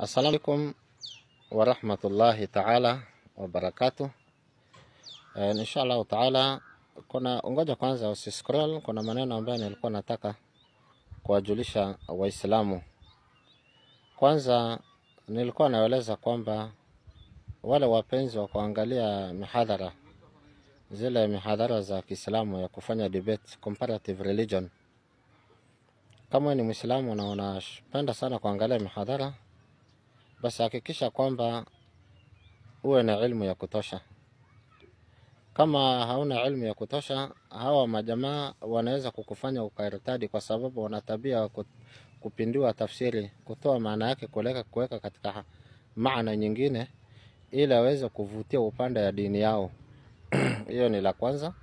Assalamu alaikum wa rahmatullahi ta'ala wa barakatuh. Inshallah ta'ala, kuna ngoja kwanza usiscroll, kuna maneno ambayo nilikuwa nataka kuwajulisha Waislamu. Kwanza nilikuwa naeleza kwamba wale wapenzi wa kuangalia mihadhara, zile mihadhara za Kiislamu ya kufanya debate comparative religion, kama ni Muislamu na unapenda sana kuangalia mihadhara, basi hakikisha kwamba uwe na ilmu ya kutosha. Kama hauna ilmu ya kutosha, hawa majamaa wanaweza kukufanya ukairtadi, kwa sababu wana tabia kupindua tafsiri, kutoa maana yake kuweka katika maana nyingine ili aweze kuvutia upande ya dini yao. Hiyo ni la kwanza.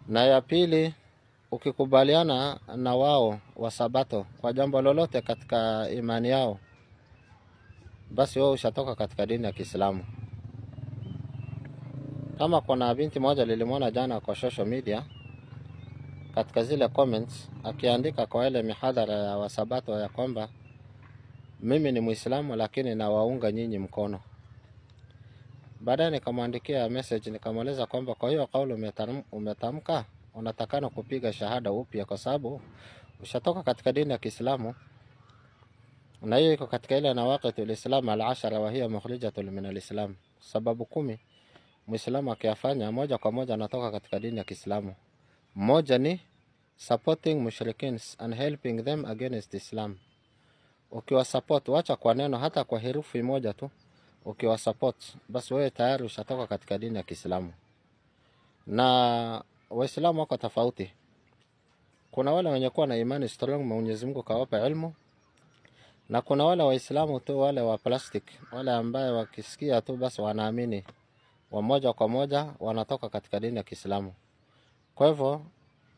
Na ya pili, ukikubaliana na wao wa Sabato kwa jambo lolote katika imani yao, basi wewe ushatoka katika dini ya Kiislamu. Kama kuna binti moja nilimwona jana kwa social media, katika zile comments akiandika kwa ile mihadhara ya Wasabato ya kwamba mimi ni Muislamu lakini nawaunga nyinyi mkono. Baadaye nikamwandikia message nikamweleza kwamba kwa hiyo kauli umetamka unatakana kupiga shahada upya, kwa sababu ushatoka katika dini ya Kiislamu, na hiyo iko katika ile nawaqitul Islam al-10 wa hiya mukhrijatun min al-Islam. Sababu 10 Muislamu akiyafanya moja kwa moja anatoka katika dini ya Kiislamu. Moja ni supporting mushrikin and helping them against Islam. Ukiwa support, wacha kwa neno, hata kwa herufi moja tu, ukiwa support, basi wewe tayari ushatoka katika dini ya Kiislamu. Na Waislamu wako tofauti. Kuna wale wenye kuwa na imani strong, Mwenyezi Mungu kawapa ilmu, na kuna wale Waislamu tu wale wa plastic, wale ambaye wakisikia tu basi wanaamini, wa moja kwa moja wanatoka katika dini ya Kiislamu. Kwa hivyo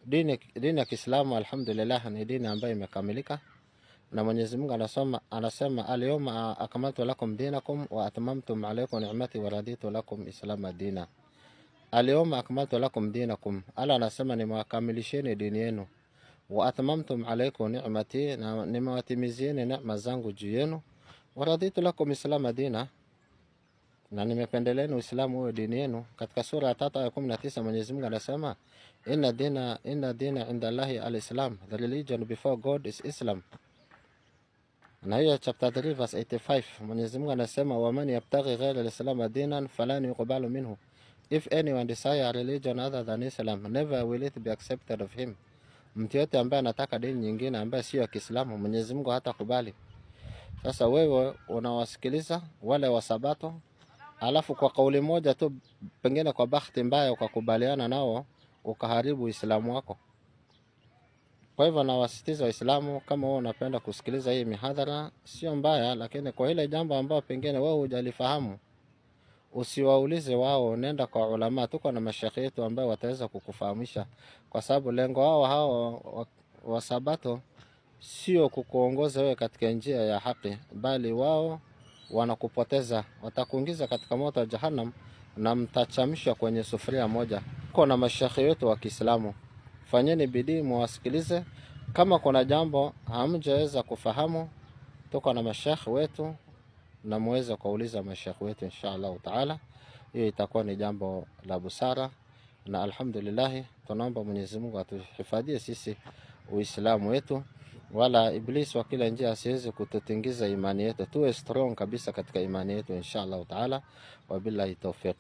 dini ya Kiislamu alhamdulillah ni dini ambayo imekamilika, na Mwenyezi Mungu anasema al-yawma akmaltu lakum dinakum wa atmamtu alaykum ni'mati wa raditu lakum islama dina. Al-yawma akmaltu lakum dinakum, Allah anasema nimewakamilisheni dini yenu, wa atmamtu alaykum ni'mati, na nimewatimizieni neema zangu juu yenu, wa raditu lakum islama dina, na nimependeleeni Uislamu uwe dini yenu. Katika sura ya 3 aya 19 Mwenyezi Mungu anasema inna dina inda Allahi al-Islam, the religion before God is Islam. Na hiyo chapter 3 verse 85 Mwenyezi Mungu anasema waman yabtaghi ghayra al-Islam dinan falan yuqbalu minhu, if anyone desire a religion other than Islam never will it be accepted of him. Mtu yote ambaye anataka dini nyingine ambaye sio ya Kiislamu, Mwenyezi Mungu hatakubali. Sasa wewe unawasikiliza wale wa Sabato, alafu kwa kauli moja tu, pengine kwa bahati mbaya ukakubaliana nao, ukaharibu Uislamu wako. Kwa hivyo nawasisitiza Waislamu, kama wewe unapenda kusikiliza hii mihadhara, sio mbaya, lakini kwa ile jambo ambalo pengine wewe hujalifahamu, usiwaulize wao, nenda kwa ulama. Tuko na mashekhi yetu ambao wataweza kukufahamisha, kwa sababu lengo hao wa Sabato sio kukuongoza wewe katika njia ya haki, bali wao wanakupoteza, watakuingiza katika moto wa Jahannam na mtachamshwa kwenye sufuria moja. Kuna mashekhi wetu wa Kiislamu, fanyeni bidii muwasikilize. Kama kuna jambo hamjaweza kufahamu, tuko na mashekhi wetu na muweze kuuliza mashekhi wetu inshallah taala. Hiyo itakuwa ni jambo la busara, na alhamdulillah tunaomba Mwenyezi Mungu atuhifadhie sisi Uislamu wetu, wala Iblis wa kila njia asiweze kututingiza imani yetu. Tuwe strong kabisa katika imani yetu inshallah taala. Wabillahi tawfiq.